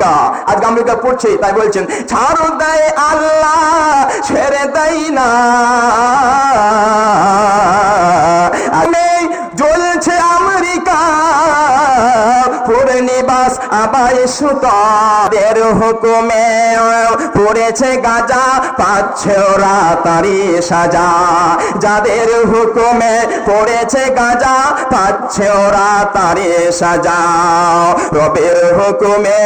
আজকে আমেরিকা পড়ছে, তাই বলছেন ছাড় দেয় আল্লাহ ছেড়ে দেয় না। জ্বলছে আমেরিকা পড়ে নিবাস আবাই সুতাদের হুকুমে পড়েছে গাজা, পাচ্ছে ওরা তারি সাজা। যাদের হুকুমে পড়েছে গাজা, পাচ্ছে ওরা তারি সাজা। রবের হুকুমে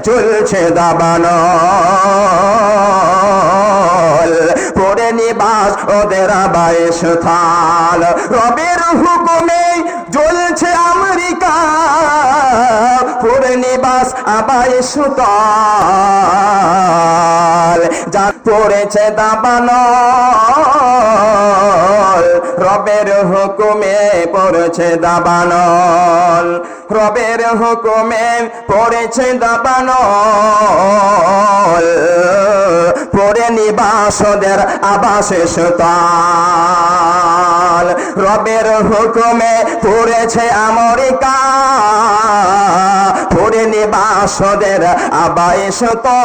চলছে দাবানল, পড়ে নিবাস ওদের আবাই সুতাল। রবের হুকুমে জ্বলছে আমেরিকা পড়ে নিবাস আবাই সুতাল। যা পড়েছে দাবানল, রবের হুকুমে পড়েছে দাবানল। রবের হুকুমে পড়েছে দাবানল, পড়ে নিবাস ওদের আবাসে সুতাল। রবের হুকুমে পড়েছে আমেরিকা পড়ে নিবাস ওদের আবাই সুতাল।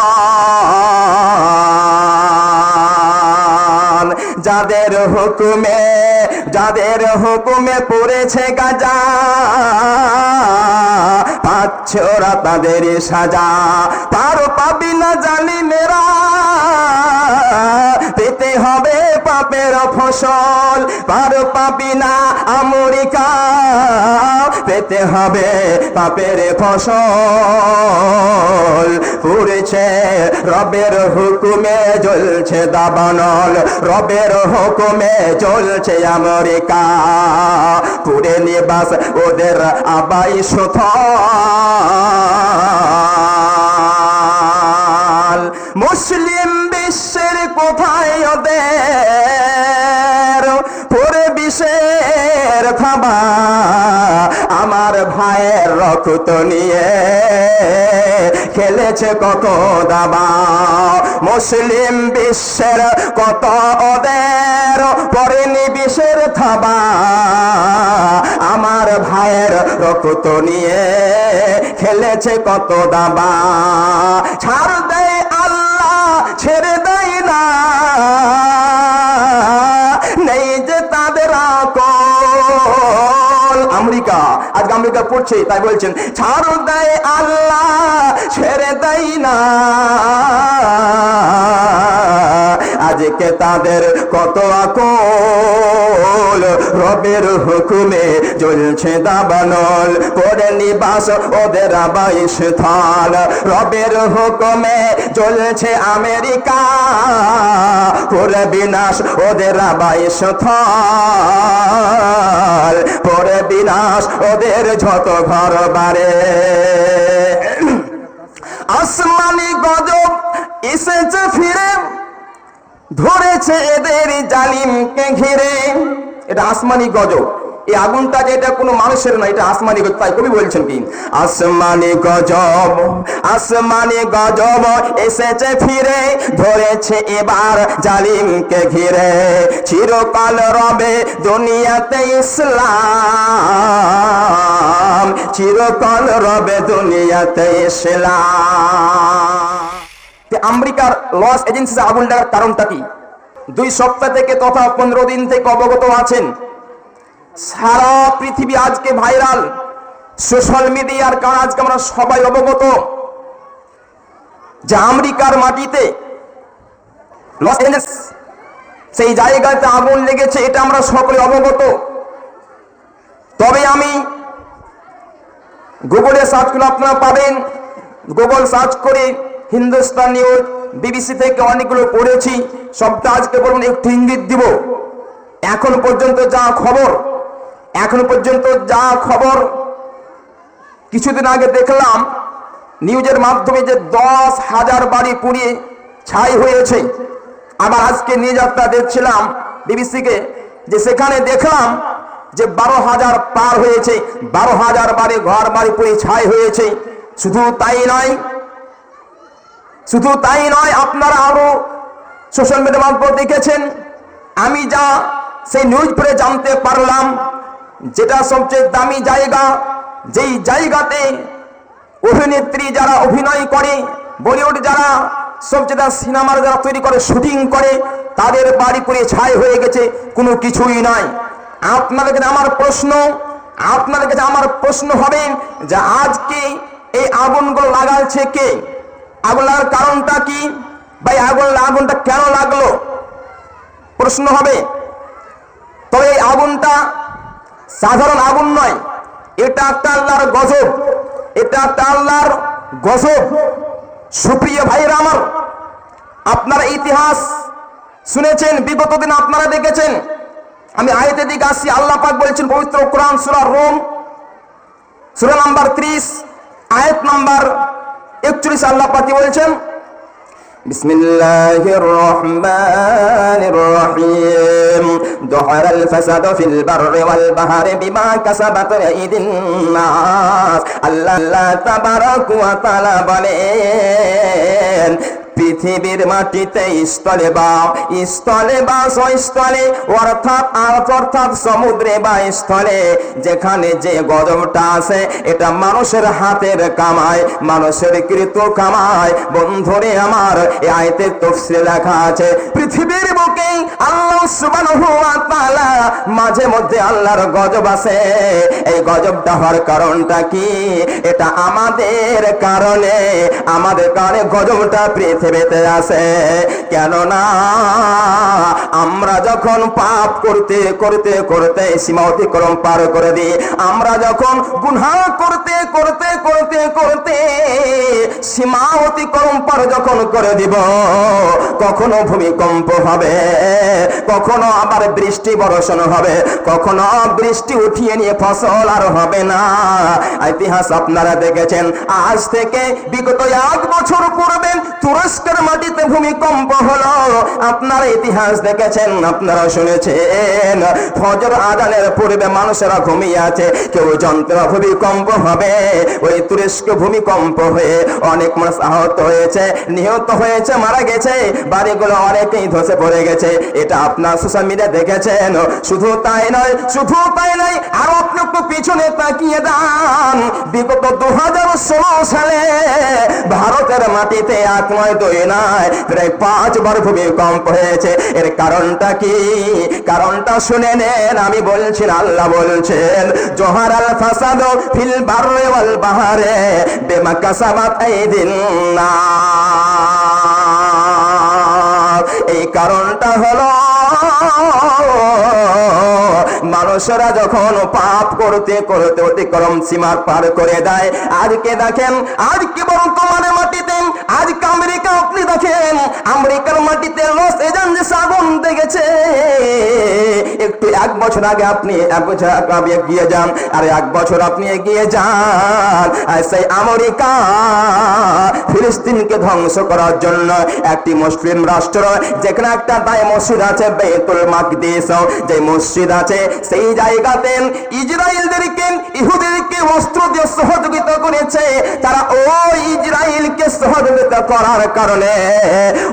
যাদের হুকুমে পড়েছে গাজা, পাচ্ছে ওরা তাদের সাজা। পার পাবি না জালিমেরা, পেতে হবে পাপের ফসল। পার পাবি না আমেরিকা, পেতে হবে পাপের ফসল। পড়েছে রবের হুকুমে জ্বলছে দাবানল, রবের হুকুমে চলছে আমেরিকা পুরে নিবাস ওদের আবাই সুতাল। মুসলিম বিশ্বের কোথায় ওদের পরে বিশ্বের থাবা, আমার ভাইয়ের রক্ত নিয়ে খেলেছে কত দাবা। মুসলিম বিশ্বের কত ওদের পরেনি বিশ্বের থাবা, আমার ভাইয়ের রক্ত নিয়ে খেলেছে কত দাবা। ছাড় দেয় আল্লাহ ছেড়ে দেয় না, নেই যে তাদের আকল। আমেরিকা আজকে আমেরিকা পড়ছে, তাই বলছেন ছাড় দেয় আল্লাহ ছেড়ে দেয় না। আজকে তাদের কত আকল, রবের হুকুমে জ্বলছে দাবানল, পড়ে নিবাস ওদের আবাই সুতাল। রবের হুকুমে জ্বলছে আমেরিকা, পড়ে বিনাশ ওদের আবাই সুতাল। পড়ে বিনাশ ওদের যত ঘর বাড়ে। আসমানি গজব এসেছে ফিরে, ধরেছে এদের জালিমকে ঘিরে। এটা আসমানি গজব, এই আগুনটা যেটা কোনো মানুষের নয়, এটা আসমানি গজব। তাই কবি বলছেন কি আসমানি গজব এসেছে ফিরে, ধরেছে এবার জালিমকে ঘিরে। চিরকাল রবে দুনিয়াতে ইসলাম, চিরকাল রবে দুনিয়াতে ইসলাম। আমেরিকার লস এজেন্সি আগুন লাগার কারণটা কি? 2 সপ্তাহ থেকে তথা 15 দিন থেকে অবগত আছেন, সারা পৃথিবী আজকে ভাইরাল সোশ্যাল মিডিয়ার কারণে আজকে আমরা সবাই অবগত যে আমেরিকার মাটিতে লস এঞ্জেলস সেই জায়গাতে আগুন লেগেছে, এটা আমরা সকলে অবগত। তবে আমি গুগলে সার্চ করলে আপনারা পাবেন, গুগল সার্চ করে হিন্দুস্তান নিউজ, বিবিসি থেকে অনেকগুলো পড়েছি, সবটা আজকে বলুন একটু ইঙ্গিত দিব। এখন পর্যন্ত যা খবর, কিছুদিন আগে দেখলাম নিউজের মাধ্যমে যে 10,000 বাড়ি পুড়িয়ে ছাই হয়েছে। আবার আজকে নিউজ একটা দেখছিলাম বিবিসিকে, যে সেখানে দেখলাম যে 12,000 পার হয়েছে, 12,000 বাড়ি ঘর বাড়ি পুড়িয়ে ছাই হয়েছে। শুধু তাই নয়, আপনারা আরো সোশ্যাল মিডিয়া মারফত দেখেছেন। আমি যা সেই নিউজ পড়ে জানতে পারলাম, যেটা সবচেয়ে দামি জায়গা, যেই জায়গাতে অভিনেত্রী যারা অভিনয় করে, বলিউড যারা সবচেয়ে সিনেমার যারা তৈরি করে, শুটিং করে, তাদের বাড়ি পুড়ে ছাই হয়ে গেছে, কোনো কিছুই নাই। আপনাদের কাছে আমার প্রশ্ন হবে যে আজকে এই আগুনগুলো লাগাচ্ছে কে? আগুন লাগার কারণটা কি? ভাই আগুনটা কেন লাগলো? প্রশ্ন হবে। তবে এই আগুনটা সাধারণ আগুন নয়, এটা একটা আল্লাহর গজব, এটা একটা আল্লাহর গজব। সুপ্রিয় ভাইরা আমার, আপনারা ইতিহাস শুনেছেন, বিগত দিন আপনারা দেখেছেন। আমি আয়াতের দিকে আসছি। আল্লাহ পাক বলেছেন পবিত্র কোরআন সূরা রোম সূরা নাম্বার 30 আয়াত নাম্বার 41, আল্লাহ পাক বলেছেন বিসমিল্লাহির রহমানির রহিম যহরাল ফাসাদু ফিল বাররি ওয়াল বাহরি বিমা কাসাবাত আইদিন নাস। আল্লাহ তাবারাকা ওয়া তাআলা বলেন পৃথিবীর মাটিতে স্থলে বা স্থলে অর্থাৎ সমুদ্রে বা স্থলে যেখানে যে গজবটা আছে এটা মানুষের হাতের কামাই, মানুষের কৃত কামাই। বন্ধুরে আমার, এই আয়াতের তাফসীরে লেখা আছে পৃথিবীর বুকে আল্লাহ সুবহানাহু ওয়া তাআলা মাঝে মধ্যে আল্লাহর গজব আছে। এই গজবটা হওয়ার কারণটা কি? এটা আমাদের কারণে গজবটা পৃথিবীতে আছে। কেননা আমরা যখন পাপ করতে করতে করতে সীমা অতিক্রম পার করে দিই, আমরা যখন গুনাহ করতে করতে করতে করতে সীমা অতিক্রম পার যখন করে দিব, কখনো ভূমিকম্প হবে, কখনো আবার বৃষ্টি বর্ষণ হবে, কখনো বৃষ্টি উঠিয়ে নিয়ে ফসল আর হবে না। ইতিহাস আপনারা দেখেছেন, আজ থেকে বিগত 1 বছর পূর্বে তুরস্কের মাটিতে ভূমিকম্প হলো। আপনারা ইতিহাস দেখেছেন, আপনারা শুনেছেন। ফজর আজানের পূর্বে মানুষেরা ঘুমিয়ে আছে, কেউ যন্ত্র ভূমিকম্প হবে। ওই তুরস্ক ভূমিকম্প হয়ে অনেক মানুষ আহত হয়েছে, নিহত হয়েছে, মারা গেছে, বাড়িগুলো অনেকেই ধসে পড়ে গেছে। এটা আপনার সোশ্যাল মিডিয়া দেখেছেন। শুধু তাই নয়, আর আপনি একটু পিছনে তাকিয়ে যান। বিগত 2016 সালে ভারতের মাটিতে 1 নয় 2 নয় প্রায় 5 বার ভূমিকম্প হয়েছে। এর কারণটা কি? কারণটা শুনে নেন। আমি বলছি, আল্লাহ বলছেন জহরাল ফাসাদু ফিল বাররি ওয়াল বাহরি বিমা কাসাবাত আইদিন নাস। এই কারণটা হলো মানুষেরা যখন পাপ করতে করতে অতিক্রম সীমা পার করে দেয়। আজকে দেখেন, আজকে বর্তমানে মাটিতে, আজকে আমেরিকা, আপনি দেখেন আমেরিকার মাটিতে লস এঞ্জেলস আগুন দেখেছে। একটু 1 বছর আগে আপনি 1 বছর আগে এগিয়ে যান, আর 1 বছর আপনি এগিয়ে যান, আর সেই আমেরিকা ফিলিস্তিনকে ধ্বংস করার জন্য একটি মুসলিম রাষ্ট্র, যেখানে একটা দায় মসজিদ আছে বাইতুল মাকদিস, যে মসজিদ আছে সেই জায়গাতে ইসরায়েলদেরকে, ইহুদিদেরকে অস্ত্র দিয়ে সহযোগিতা করেছে। তারা ওই ইসরায়েলকে সহযোগিতা করার কারণে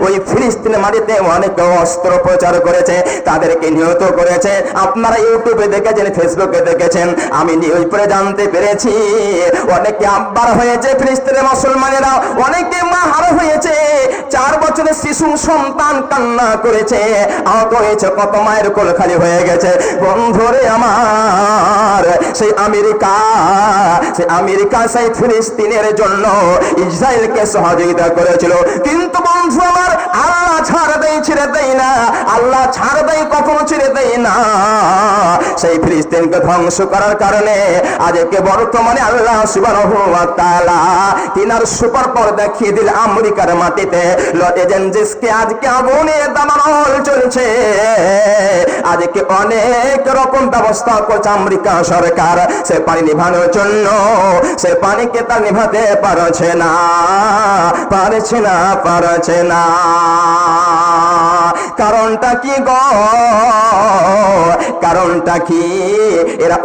ওই ফিলিস্তিনের মাটিতে অনেক অস্ত্র প্রচার করেছে, তাদেরকে নিহত করেছে। আপনারা ইউটিউবে দেখেছেন, ফেসবুকে দেখেছেন, আমি নিউজ পড়ে জানতে পেরেছি অনেকে আব্বার হয়েছে ফিলিস্তিনের মুসলমানেরা, অনেকে মা হার হয়েছে। 4 বছরের শিশু সন্তান কান্না করেছে, আহত হয়েছে, কত মায়ের কোল খালি হয়ে গেছে। বন্ধুরে আমার, সেই আমেরিকা সেই ফিলিস্তিনের জন্য ইসরায়েলকে সহযোগিতা করেছিল। কিন্তু বন্ধু আমার, আল্লাহ ছাড় দেয়, ছেড়ে দেয় না। আল্লাহ ছাড় দেয়, কখনো ছেড়ে দেয় না। সেই ফিলিস্তিনকে ধ্বংস করার কারণে আজকে বর্তমানে আল্লাহ সুবহানাহু ওয়া তাআলা তিনার সুপার পাওয়ার দেখিয়ে দিল আমেরিকার মাটিতে। লস এঞ্জেলসকে আজকে আগুনের দাবানল চলছে। আজকে অনেক রকম ব্যবস্থা করছে আমেরিকা সরকার সে পানি নিভানোর জন্য। সে পানিকে তা নিভাতে পারছে না। কারণটা কি গো? কারণটা কি? এরা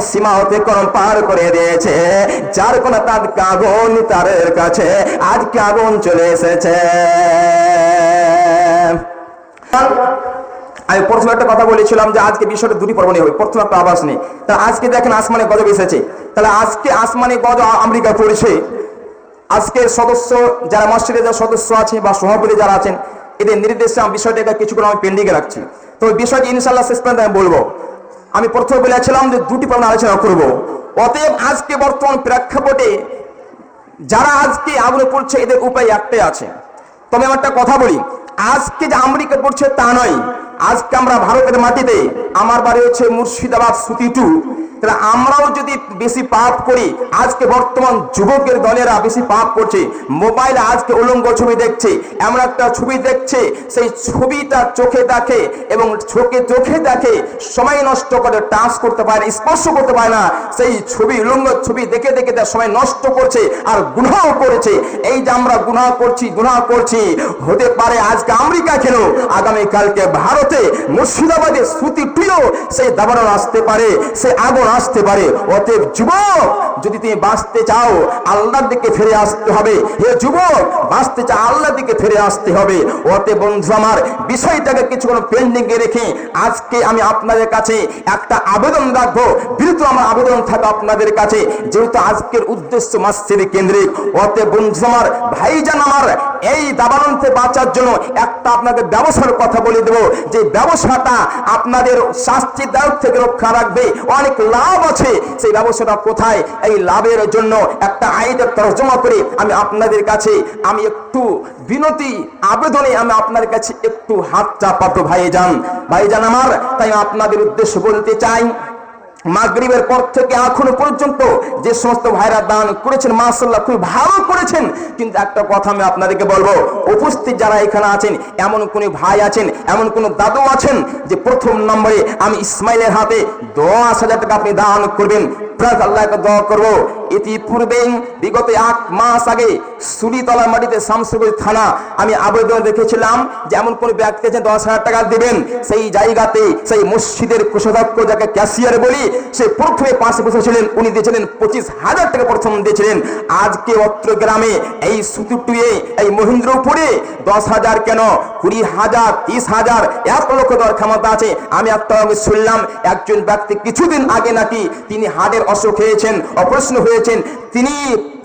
সীমা অতিক্রম পার করে দিয়েছে, যার কোনো তাদেরকে আগুন, তাদের কাছে আজকে আগুন চলে এসেছে। আমি প্রথমে একটা কথা বলেছিলাম যে আজকে বিষয়টা দুটি পর্ব নিয়ে হবে, প্রথম একটা আবাস নেই। তাহলে আজকে দেখেন আসমানে গজব এসেছে। তাহলে আজকে আসমানে গজব আমেরিকা পড়েছে। আজকের সদস্য যারা মসজিদের যারা সদস্য আছে বা সভাপতি যারা আছেন, এদের নির্দেশে আমি বিষয়টাকে কিছুক্ষণ আমি পেন্ডিংয়ে রাখছি। তো ওই বিষয়টি ইনশাআল্লাহ শেষ পর্যন্ত আমি বলবো। আমি প্রথমে বলেছিলাম যে দুটি পর্ব আলোচনা করব। অতএব আজকে বর্তমান প্রেক্ষাপটে যারা আজকে আগুনে পড়ছে এদের উপায় একটাই আছে। তবে আমি একটা কথা বলি, আজকে যে আমেরিকা পড়ছে তা নয়। আজকে আমরা ভারতের মাটিতে, আমার বাড়ি হচ্ছে মুর্শিদাবাদ সুতিটু, তাহলে আমরাও যদি বেশি পাপ করি, আজকে বর্তমান যুবকের দলেরা বেশি পাপ করছে। মোবাইলে আজকে উলঙ্গ ছবি দেখছে, এমন একটা ছবি দেখছে, সেই ছবিটা চোখে দেখে এবং চোখে দেখে সময় নষ্ট করে, টাচ করতে পারে না, স্পর্শ করতে পারে না। সেই ছবি, উলঙ্গ ছবি দেখে দেখে তার সময় নষ্ট করছে আর গুনাহ করেছে। এই যে আমরা গুনাহ করছি, হতে পারে আজকে আমেরিকা কেন, আগামীকালকে ভারতে মুর্শিদাবাদে সুতিটুও সেই দাবানল আসতে পারে, সেই আগুন আসতে পারে। অতএব যুবক, যদি তুমি বাঁচতে চাও আল্লাহর দিকে ফিরে আসতে হবে। হে যুবক, বাঁচতে চাও আল্লাহর দিকে ফিরে আসতে হবে। অতএব বন্ধু আমার, বিষয়টাকে কিছুক্ষণ পেন্ডিং এ রেখে আজকে আমি আপনাদের কাছে একটা আবেদন রাখবো। বিরত আমার আবেদন থাকে আপনাদের কাছে, যেহেতু আজকের উদ্দেশ্য মসজিদ কেন্দ্রিক। অতএব বন্ধু আমার, ভাইজান আমার, এই দাবানল বাঁচার জন্য একটা আপনাদের ব্যবসার কথা বলে দেবো, যে ব্যবসাটা আপনাদের শাস্তির দায়িত্ব থেকে রক্ষা রাখবে, অনেক লাভ আছে। সেই ব্যবসাটা কোথায়? এই লাভের জন্য একটা আয়াতের তরজমা করে আমি আপনাদের কাছে আমি একটু বিনতি আবেদনে আমি আপনাদের কাছে একটু হাত চাপাতো ভাইজান আমার। তাই আপনাদের উদ্দেশ্যে বলতে চাই, মাগরিবের পর থেকে এখনো পর্যন্ত যে সমস্ত ভাইরা দান করেছেন, মাশাআল্লাহ খুব ভালো করেছেন। কিন্তু একটা কথা আমি আপনাদেরকে বলবো, উপস্থিত যারা এখানে আছেন, এমন কোন ভাই আছেন, এমন কোন দাদু আছেন যে প্রথম নম্বরে আমি ইসমাইলের হাতে 10,000 টাকা আপনি দান করবেন? প্রায় আল্লাহকে দোয়া করবো। ইতিপূর্বে বিগত 1 মাস আগে সুলিতলা মাটিতে শামসুরগঞ্জ থানা আমি আবেদন রেখেছিলাম যে এমন কোন ব্যক্তি আছেন 10,000 টাকা দিবেন। সেই জায়গাতে সেই মসজিদের কোষাধ্যক্ষ, যাকে ক্যাশিয়ার বলি, সে প্রথমে পাশে বসেছিলেন, উনি দিয়েছিলেন 25,000 টাকা প্রথম দিয়েছিলেন। আজকে অত্র গ্রামে এই সুতুটুয়ে, এই মহেন্দ্রপুরে 10,000 কেন, 20,000, 30,000, 1 লক্ষ দেওয়ার ক্ষমতা আছে। আমি একটা শুনলাম একজন ব্যক্তি কিছুদিন আগে নাকি তিনি হার্টের অসুখ হয়েছেন, অপারেশন হয়েছেন, তিনি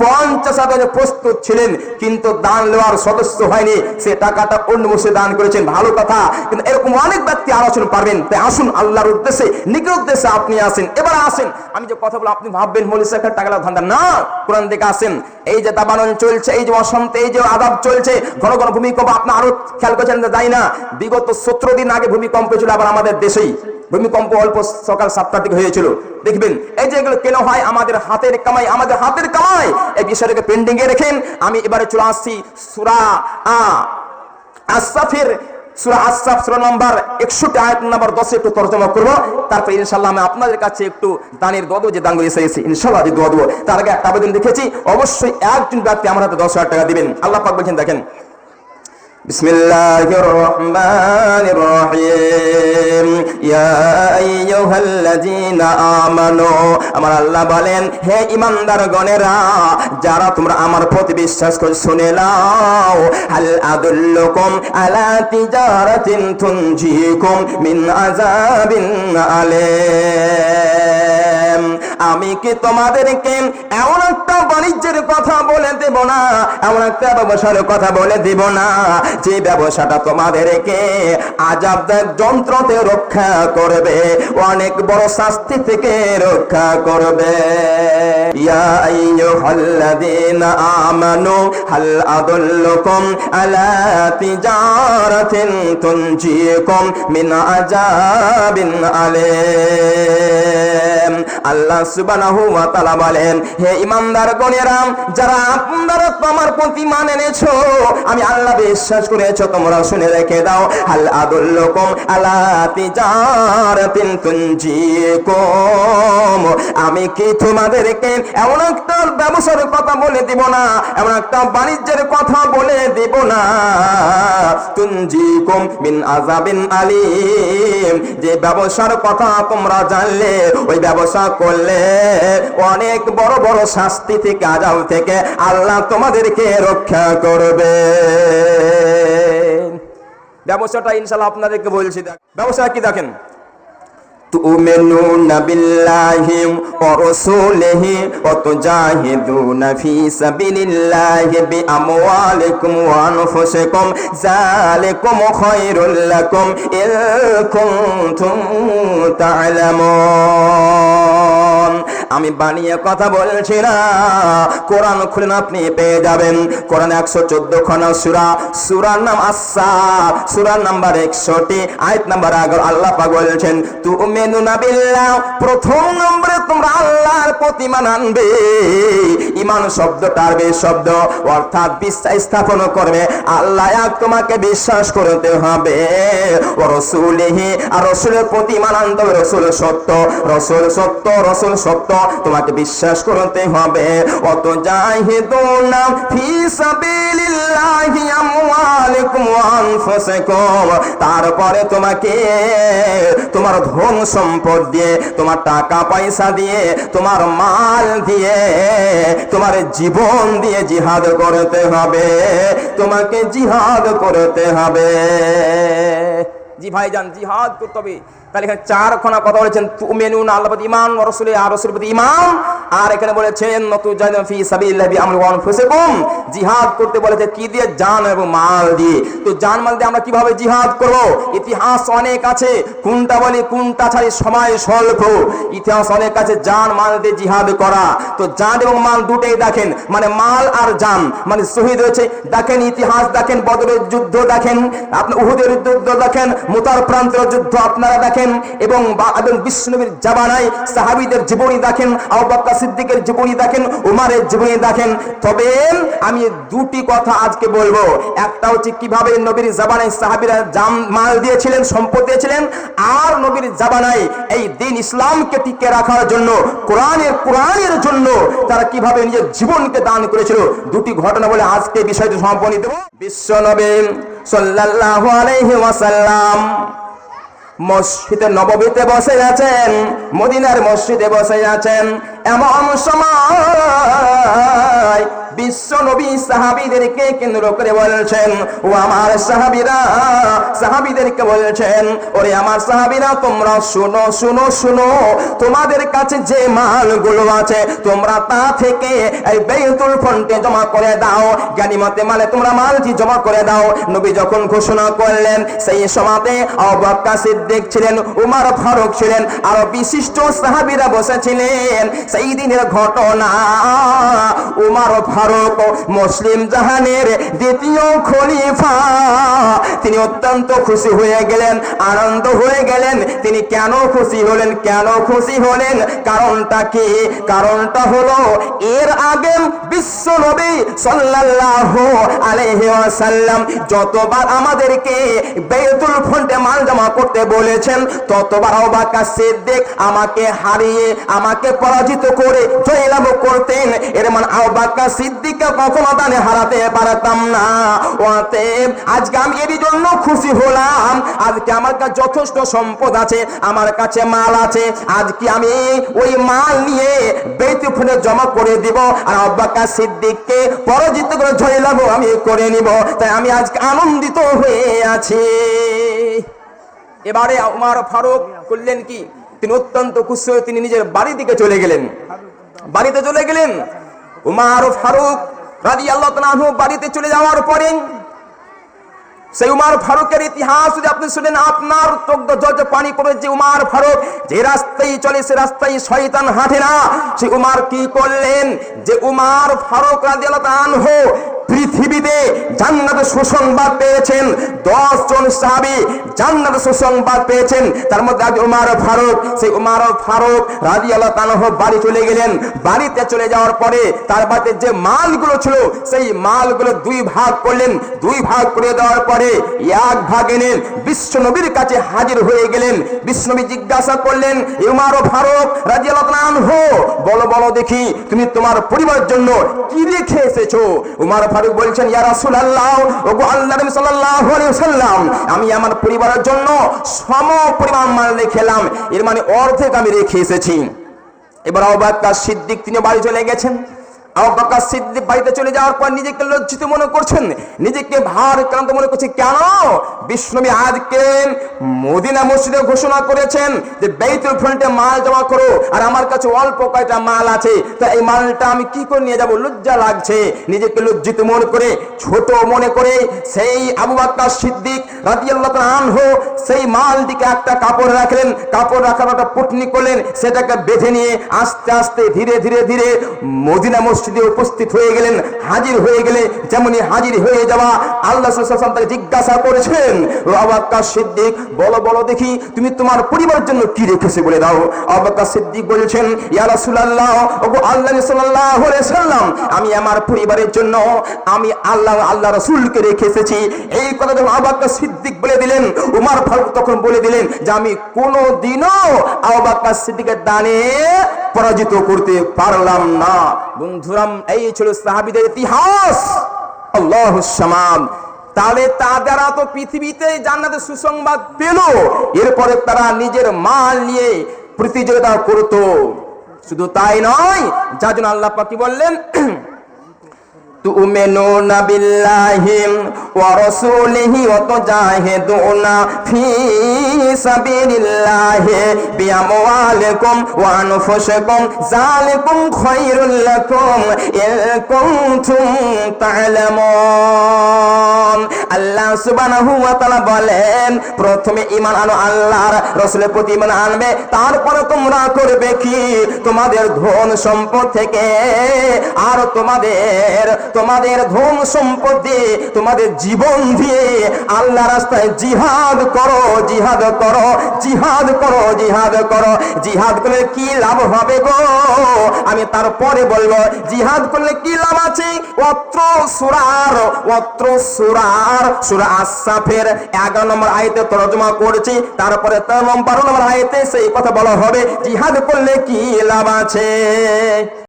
50,000 প্রস্তুত ছিলেন, কিন্তু দান নেওয়ার সদস্য হয়নি, সে টাকাটা অন্য বসে দান করেছেন। ভালো কথা, কিন্তু এরকম অনেক ব্যক্তি আলোচনা পারবেন। তাই আসুন আল্লাহর উদ্দেশ্যে, নিকট উদ্দেশ্যে আপনি আসেন। এবার আসেন, আমি যে কথা বলে আপনি ভাববেন মৌলভী টাকা ধান্দা না, কোরআন থেকে আসেন। এই যে দাবানল চলছে, এই যে অশান্তি, এই যে আযাব চলছে, ঘন ঘন ভূমিকম্প, আপনি আরো খেয়াল করেছেন যাই না, বিগত 17 দিন আগে ভূমিকম্প ছিল আবার আমাদের দেশেই। ভূমিকম্প অল্প সকাল 7টার দিকে হয়েছিল। দেখবেন এই যে এগুলো কেন হয়, আমাদের হাতের কামাই, আমাদের হাতের কামাই। এই বিষয়টাকে পেন্ডিং এ রেখেন। আমি এবারে চলে আসছি সূরা আসসাফের, সূরা আসসাফ সূরা নম্বর 61 আয়াত নম্বর 10 একটু তরজমা করব। তারপর ইনশাআল্লাহ আমি আপনাদের কাছে একটু দানের দোয়া দেব, যে দানগুলো এসেছে ইনশাআল্লাহ দোয়া দেব। তার আগে একটা আবেদন লিখেছি, অবশ্যই একজন ব্যক্তি আমার হাতে 10,000 টাকা দিবেন। আল্লাহ পাক বলেন, দেখেন, বিসমিল্লাহির রহমানির রহিম, ইয়া আইয়ুহাল্লাযীনা আমানু, আমার আল্লাহ বলেন, হে ঈমানদারগণেরা, যারা তোমরা আমার প্রতি বিশ্বাস করে শুনে নাও, হাল আদুল্লুকুম আলা তিজারাতিন তুনজিকুম মিন আযাবিন আলীম, আমি কি তোমাদেরকে এমন একটা বাণিজ্যের কথা বলে দেব না, এমন একটা ব্যবসার কথা বলে দেব না, যে ব্যবসাটা তোমাদেরকে আযাবদায়ক যন্ত্রতে রক্ষা করবে, অনেক বড় শাস্তি থেকে রক্ষা করবে। ইয়া আইয়ুহাল্লাযীনা আমানু হাল আদুল্লুকুম আলা তিজারাতিন তুনজিকুম মিন আযাবিন আলীম। আল্লাহ সুবহানাহু ওয়া তাআলা বলেন, হে ঈমানদারগণেরা, যারা আপনারা তোমার প্রতি মান এনেছো, আমি আল্লাহ বিশ্বাস করেছো, তোমরা শুনে রেখে দাও, হাল আদুল্লুকুম আলা তিজারাতিন তুনজিকুম, আমি কি তোমাদেরকে এমন একটা ব্যবসার কথা বলে দিব না, এমন একটা বাণিজ্যের কথা বলে দিব না, তুনজিকুম মিন আযাবিন আলীম, যে ব্যবসার কথা তোমরা জানলে, ওই ব্যবসা করলে অনেক বড় বড় শাস্তি থেকে, আযাব থেকে আল্লাহ তোমাদেরকে রক্ষা করবে। ব্যবসাটা ইনশাআল্লাহ আপনাদেরকে বলছি। ব্যবসা কি দেখেন, তু'মিনুনা বিল্লাহি ওয়া রাসূলিহি ওয়া তুজাহিদুনা ফি সাবিলিল্লাহি বিআমওয়ালিকুম ওয়া আনফুসিকুম যালিকুম খায়রুল লাকুম ইন কুনতুম তা'লামুন। আমি বানিয়ে কথা বলছি না, কোরআন খুলেন আপনি পেয়ে যাবেন। কোরআন 114 খানা সূরা, সূরার নাম আস-সাফ, সূরার নাম্বার 61, আয়াত নাম্বার 11। আল্লাহ পাক বলেছেন তু'মিনুনা বিল্লাহ, প্রথম নম্বরে তোমরা আল্লাহর প্রতি ঈমান আনবে। ঈমান শব্দটার আরবি শব্দ, অর্থাৎ বিশ্বাস স্থাপন করবে। আল্লাহ এক, তোমাকে বিশ্বাস করতে হবে। ওয়া রাসূলিহি, আর রাসূলের প্রতি ঈমান আনতে হবে। রাসূল সত্য, রাসূল সত্য, রাসূল সত্য, তোমাকে বিশ্বাস করতে হবে। ওয়া তুজাহিদুনা ফি সাবিলিল্লাহি আমওয়ালিকুম ওয়া আনফুসিকুম, তারপরে তোমাকে তোমার ধন সম্পদ দিয়ে, তোমার টাকা পয়সা দিয়ে, তোমার মাল দিয়ে, তোমার জীবন দিয়ে জিহাদ করতে হবে। তোমাকে জিহাদ করতে হবে। জি ভাইজান, জিহাদ করতে হবে। তাহলে এখানে চারখানা কথা বলেছেন, তু'মিনুনা আল্লাহর প্রতি ঈমান, ওয়া রাসূলিহি আর রাসূলের প্রতি ঈমান, আর এখানে বলেছেন তুজাহিদুনা ফি সাবিলিল্লাহি বিআমওয়ালিকুম ওয়া আনফুসিকুম, জিহাদ করতে বলেছে কি দিয়ে? জান এবং মাল দিয়ে। তো জান মাল দিয়ে আমরা কিভাবে জিহাদ করব? ইতিহাস অনেক আছে, কোনটা বলি কোনটা ছাড়ি সময় স্বল্প। ইতিহাস অনেক আছে জান মাল দিয়ে জিহাদ করা। তো জান এবং মাল দুটেই দেখেন, মানে মাল আর জান, মানে শহীদ হয়েছে। দেখেন ইতিহাস, দেখেন বদরের যুদ্ধ, দেখেন আপনি উহুদের যুদ্ধ, দেখেন মুতার প্রান্তের যুদ্ধ আপনারা দেখেন, এবং বিশ্বনবীর জামানায় সাহাবীদের জীবনী দেখেন, আবু বকর সিদ্দিকের জীবনী দেখেন, উমারের জীবনী দেখেন। তবে আমি দুটি কথা আজকে বলবো। একটা হচ্ছে কিভাবে নবীর জামানায় সাহাবীরা মাল দিয়েছিলেন, সম্পদ দিয়েছিলেন, আর নবীর জামানায় এই দ্বীন ইসলামকে টিকে রাখার জন্য, কোরআনের জন্য তারা কিভাবে নিজের জীবনকে দান করেছিল। দুটি ঘটনা বলে আজকে বিষয়টি সম্পন্ন দেব। বিশ্বনবী সাল্লাল্লাহু আলাইহি ওয়াসাল্লাম মসজিদে নববীতে বসে আছেন, মদিনার মসজিদে বসে আছেন। এমন সময় বিশ্ব নবী সাহাবীদেরকে কেন্দ্র করে বলছেন, ও আমার সাহাবীরা, সাহাবীদেরকে বলছেন, ওরে আমার সাহাবীরা, তোমরা শুনো শুনো শুনো, তোমাদের কাছে যে মালগুলো আছে তোমরা তা থেকে এই বাইতুল ফন্টে জমা করে দাও, গানিমতে মালে তোমরা মালটি জমা করে দাও। নবী যখন ঘোষণা করলেন, সেই সময়তে আবু বকর সিদ্দিক ছিলেন, উমর ফারুক ছিলেন, আরো বিশিষ্ট সাহাবীরা বসেছিলেন। সেই দিনের ঘটনা, উমর ফারুক মুসলিম জাহানের দ্বিতীয় খলিফা, তিনি অত্যন্ত খুশি হয়ে গেলেন, আনন্দ হয়ে গেলেন। তিনি কেন খুশি হলেন? কেন খুশি হলেন? কারণটা কি? কারণটা হলো এর আগে বিশ্ব নবী সাল্লাল্লাহু আলাইহি ওয়াসাল্লাম যতবার আমাদেরকে বাইতুল ফন্টে মাল জমা করতে বলেছেন, ততবার আবু বকর সিদ্দিক আমাকে হারিয়ে, আমাকে পরাজিত করে জয়লাভ করতেন। এর মানে আবু বকর সিদ্দিককে কখনো দানে হারাতে পারতাম না। অতএব আজকে আমি এর জন্য খুশি হলাম, আজকে আমার কাছে যথেষ্ট সম্পদ আছে, আমার কাছে মাল আছে, আজকে আমি ওই মাল নিয়ে বাইতুল ফন্টে জমা করে দিব, আর আবু বকর সিদ্দিককে পরাজিত করে জয়লাভ আমি করে নিব। তাই আমি আজকে আনন্দিত হয়ে আছি। এবারে উমর ফারুক করলেন কি? তিনি অত্যন্ত খুশি হয়ে তিনি নিজের বাড়ি দিকে চলে গেলেন। বাড়িতে চলে গেলেন উমর ফারুক রাদিয়াল্লাহু তাআলা আনহু। বাড়িতে চলে যাওয়ার পরে সেই উমর ফারুকের ইতিহাস যদি আপনি শুনেন, আপনার চোখ জলে পানি পড়ে। যে উমর ফারুক যে রাস্তায় চলে, সে রাস্তায় শয়তান হাঁটে না। সেই উমর কি করলেন? যে উমর ফারুক রাদিয়াল্লাহু তাআলা আনহু পৃথিবীতে জান্নাতের সুসংবাদ পেয়েছেন। 10 জন সাহাবী জান্নাতের সুসংবাদ পেয়েছেন, তার মধ্যে উমর ফারুক। সেই উমর ফারুক রাদিয়াল্লাহু তাআলা বাড়ি চলে গেলেন। বাড়িতে চলে যাওয়ার পরে তার বাড়িতে যে মালগুলো ছিল, সেই মালগুলো দুই ভাগ করলেন। দুই ভাগ করে দেওয়ার পরে এক ভাগ এনে বিশ্ব নবীর কাছে হাজির হয়ে গেলেন। বিশ্ব নবী জিজ্ঞাসা করলেন, উমর ফারুক রাদিয়াল্লাহু তাআলা আনহু, বলো বলো দেখি, তুমি তোমার পরিবারের জন্য কি রেখে এসেছো? উমর ফারুক বলছেন, ইয়া রাসূলুল্লাহ, ওগো আল্লাহর নবী সাল্লাল্লাহু আলাইহি ওয়াসাল্লাম, আমি আমার পরিবারের জন্য সম পরিমাণ মাল রেখেলাম, এর মানে অর্ধেক আমি রেখে এসেছি। এবার আবু বকর সিদ্দিক তিনি বাড়ি চলে গেছেন। আবু বকর সিদ্দিক বাড়িতে চলে যাওয়ার পর নিজেকে লজ্জিত মনে করছেন, নিজেকে ভার ক্লান্ত মনে করছে। কেন? বিশ্বনবী আজকে মদিনা মসজিদে ঘোষণা করেছেন যে বাইতুল ফ্রন্টে মাল জমা করো, আর আমার কাছে অল্প কয়টা মাল আছে, তো এই মালটা আমি কি করে নিয়ে যাব? লজ্জা লাগছে। নিজেকে লজ্জিত মনে করে, ছোট মনে করে সেই আবু বকর সিদ্দিক রাদিয়াল্লাহু তাআলা আনহু সেই মালটিকে একটা কাপড় রাখলেন, কাপড় রাখার একটা পুটনি করলেন, সেটাকে বেঁধে নিয়ে আস্তে আস্তে ধীরে ধীরে ধীরে মদিনা মসজিদে উপস্থিত হয়ে গেলেন। হাজির হয়ে গেলে যেমনি হাজির হয়ে যাওয়া, আল্লাহ রাসূল সাল্লাল্লাহু আলাইহি ওয়াসাল্লাম তাকে জিজ্ঞাসা করেছেন, আবু বকর সিদ্দিক বলো বলো দেখি তুমি তোমার পরিবারের জন্য কি রেখেছে বলে দাও। আবু বকর সিদ্দিক বলেছেন, ইয়া রাসূলুল্লাহ, ওগো আল্লাহর সাল্লাল্লাহু আলাইহি ওয়াসাল্লাম, আমি আমার পরিবারের জন্য আমি আল্লাহ রাসূলকে রেখে এসেছি। এই কথা যখন আবু বকর সিদ্দিক বলে দিলেন, উমর ফারুক তখন বলে দিলেন যে আমি কোনোদিনও আবু বকর সিদ্দিকের দানে পরাজিত করতে পারলাম না। বন্ধুরা, এই ছিল সাহাবীদের ইতিহাস। আল্লাহুস সামাদ। তাহলে তারা তো পৃথিবীতে জান্নাতের সুসংবাদ পেল, এরপরে তারা নিজের মাল নিয়ে প্রতিযোগিতা করত। শুধু তাই নয়, যার জন্য আল্লাহ পাক কি বললেন, তুমিনুনা বিল্লাহি ওয়া রাসূলিহি ওয়া তুজাহিদুনা ফি সাবিলিল্লাহি বিআমওয়ালিকুম ওয়া আনফুসিকুম যালিকুম খায়রুল লাকুম ইন কুনতুম তা'লামুন। আল্লাহ সুবহানাহু ওয়া তাআলা বলেন, প্রথমে ঈমান আনো আল্লাহর রাসূলের প্রতি ঈমান আনবে, তারপরে তোমরা করবে কি? তোমাদের ধন সম্পদ থেকে আর তোমাদের ধন সম্পদ দিয়ে, তোমাদের জীবন দিয়ে আল্লাহ রাস্তায় জিহাদ করো, জিহাদ করো, জিহাদ করো, জিহাদ করো। জিহাদ করলে কি লাভ হবে গো? আমি তারপরে বলবো জিহাদ করলে কি লাভ আছে। সূরা আস-সাফের 11 নম্বর আয়াতে তরজমা করেছি, তারপরে 13 নম্বর 12 নম্বর আয়াতে সেই কথা বলা হবে জিহাদ করলে কি লাভ আছে।